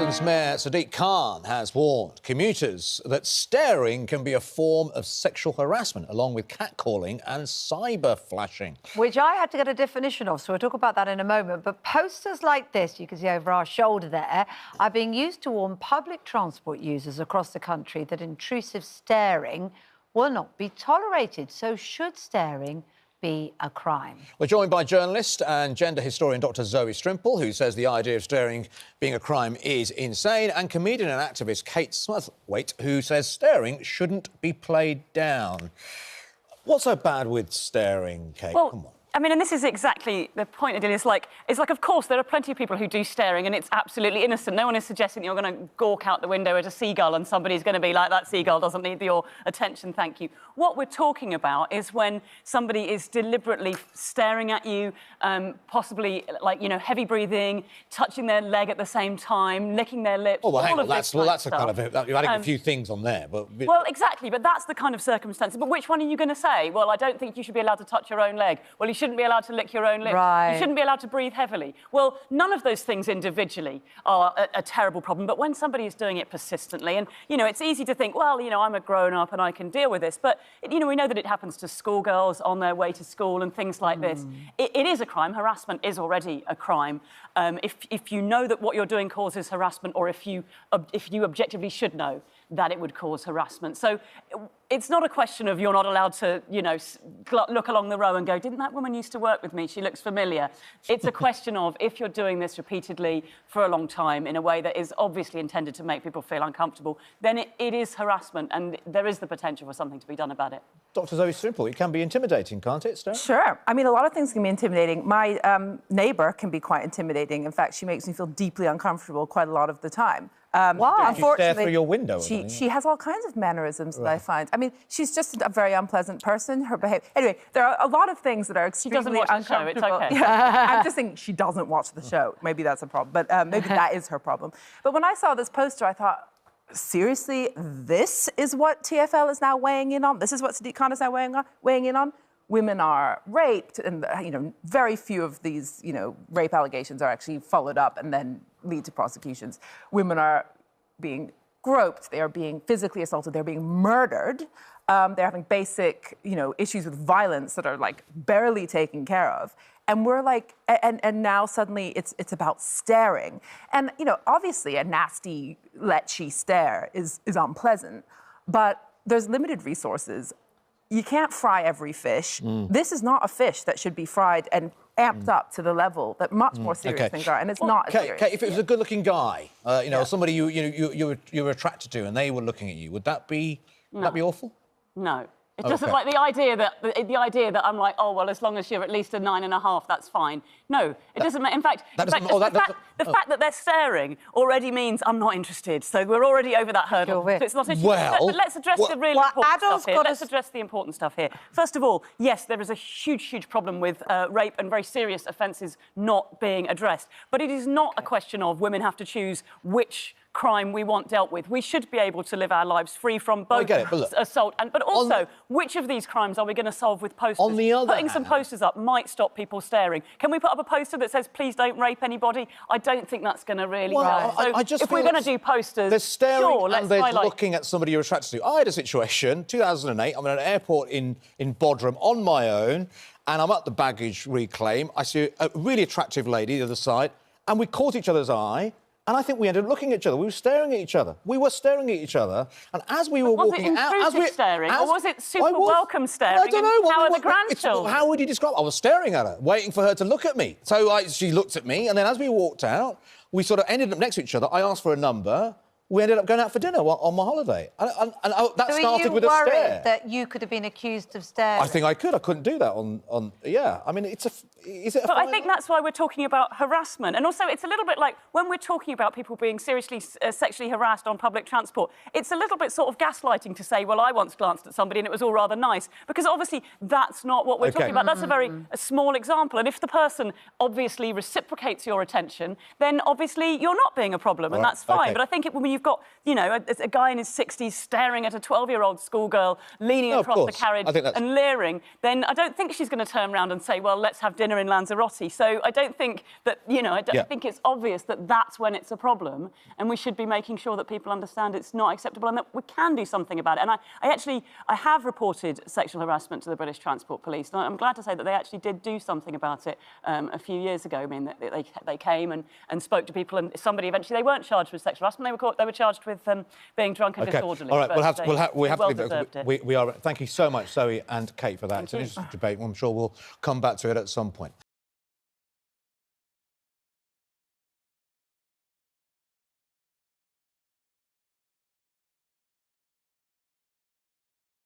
London's Mayor Sadiq Khan has warned commuters that staring can be a form of sexual harassment, along with catcalling and cyber flashing. Which I had to get a definition of, so we'll talk about that in a moment. But posters like this, you can see over our shoulder there, are being used to warn public transport users across the country that intrusive staring will not be tolerated. So should staring be a crime? We're joined by journalist and gender historian Dr. Zoe Strimple, who says the idea of staring being a crime is insane, and comedian and activist Kate Smithwaite, who says staring shouldn't be played down. What's so bad with staring, Kate? Well, come on. I mean, and this is exactly the point, Adil. It's like, of course, there are plenty of people who do staring, and it's absolutely innocent. No one is suggesting that you're going to gawk out the window at a seagull and somebody's going to be like, that seagull doesn't need your attention, thank you. What we're talking about is when somebody is deliberately staring at you, possibly, like, you know, heavy breathing, touching their leg at the same time, licking their lips. Oh, well, hang on, that's a kind of... You're adding a few things on there, but... Well, exactly, but that's the kind of circumstances. But which one are you going to say? Well, I don't think you should be allowed to touch your own leg. Well, you shouldn't be allowed to lick your own lips. Right. You shouldn't be allowed to breathe heavily. Well, none of those things individually are a terrible problem, but when somebody is doing it persistently, and, you know, it's easy to think, well, you know, I'm a grown-up and I can deal with this, but, you know, we know that it happens to schoolgirls on their way to school and things like this. It is a crime. Harassment is already a crime. If you know that what you're doing causes harassment, or if you objectively should know that it would cause harassment. So it's not a question of you're not allowed to, you know, look along the row and go, didn't that woman used to work with me? She looks familiar. It's a question of if you're doing this repeatedly for a long time in a way that is obviously intended to make people feel uncomfortable, then it is harassment, and there is the potential for something to be done about it. Dr. Zoe Strimple, it can be intimidating, can't it, Steph? Sure. I mean, a lot of things can be intimidating. My neighbour can be quite intimidating. In fact, she makes me feel deeply uncomfortable quite a lot of the time. Why? Did you stare through your window? She has all kinds of mannerisms that I find. I mean, she's just a very unpleasant person. Her behavior. Anyway, there are a lot of things that are extremely uncomfortable. She doesn't watch the show. It's OK. Yeah. I'm just thinking she doesn't watch the show. Maybe that's a problem. But maybe that is her problem. But when I saw this poster, I thought, seriously, this is what TfL is now weighing in on? This is what Sadiq Khan is now weighing in on? Women are raped, and, you know, very few of these, you know, rape allegations are actually followed up and then lead to prosecutions. Women are being groped, they are being physically assaulted, they're being murdered. They're having basic, you know, issues with violence that are, like, barely taken care of. And we're like, and now suddenly it's about staring. And, you know, obviously a nasty, letchy stare is unpleasant, but there's limited resources. You can't fry every fish. This is not a fish that should be fried and amped up to the level that much more serious things are, and it's not serious. Kate, if it was a good-looking guy, you know, somebody you were attracted to, and they were looking at you, would that be awful? No. It doesn't, like, the idea that I'm like, oh, well, as long as you're at least a 9.5, that's fine. No, it doesn't matter. In fact, the fact that they're staring already means I'm not interested. So we're already over that hurdle. So it's not issue. But let's address the really important stuff here. Let's address the important stuff here. First of all, yes, there is a huge problem with rape and very serious offences not being addressed. But it is not a question of women have to choose which crime we want dealt with. We should be able to live our lives free from both assault but also which of these crimes are we going to solve with posters? On the other Putting some posters up might stop people staring. Can we put up a poster that says, please don't rape anybody? I don't think that's going to really help. So if we're going to do posters, there's staring, sure, and there's looking at somebody you're attracted to. I had a situation, 2008, I'm at an airport in Bodrum on my own, and I'm at the baggage reclaim. I see a really attractive lady the other side, and we caught each other's eye. And I think we ended up looking at each other. We were staring at each other. And as we were walking out... Was it intrusive staring, or was it super welcome staring? I don't know. How are the grandchildren? How would you describe it? I was staring at her, waiting for her to look at me. So she looked at me, and then as we walked out, we sort of ended up next to each other. I asked for a number. We ended up going out for dinner on my holiday. And that started with a stare. So are you worried that you could have been accused of staring? I think I could. I couldn't do that on... Yeah, I mean, But I think that's why we're talking about harassment. And also, it's a little bit like when we're talking about people being seriously sexually harassed on public transport, it's a little bit sort of gaslighting to say, well, I once glanced at somebody and it was all rather nice. Because obviously, that's not what we're talking about. That's a very small example. And if the person obviously reciprocates your attention, then obviously you're not being a problem, and that's fine. But I think when you've got, you know, a guy in his 60s staring at a 12-year-old schoolgirl leaning No, of across the course. carriage I think that's- and leering, then I don't think she's going to turn around and say, well, let's have dinner in Lanzarote. So I don't think that, you know, I think it's obvious that that's when it's a problem, and we should be making sure that people understand it's not acceptable and that we can do something about it. And I have reported sexual harassment to the British Transport Police, and I'm glad to say that they actually did do something about it a few years ago. I mean, they came and spoke to people, and somebody eventually, they weren't charged with sexual harassment, they were charged with being drunk and disorderly. All right, we have well to deserved it. we are. Thank you so much, Zoe and Kate, for that. Thank It's an you. interesting debate. I'm sure we'll come back to it at some point.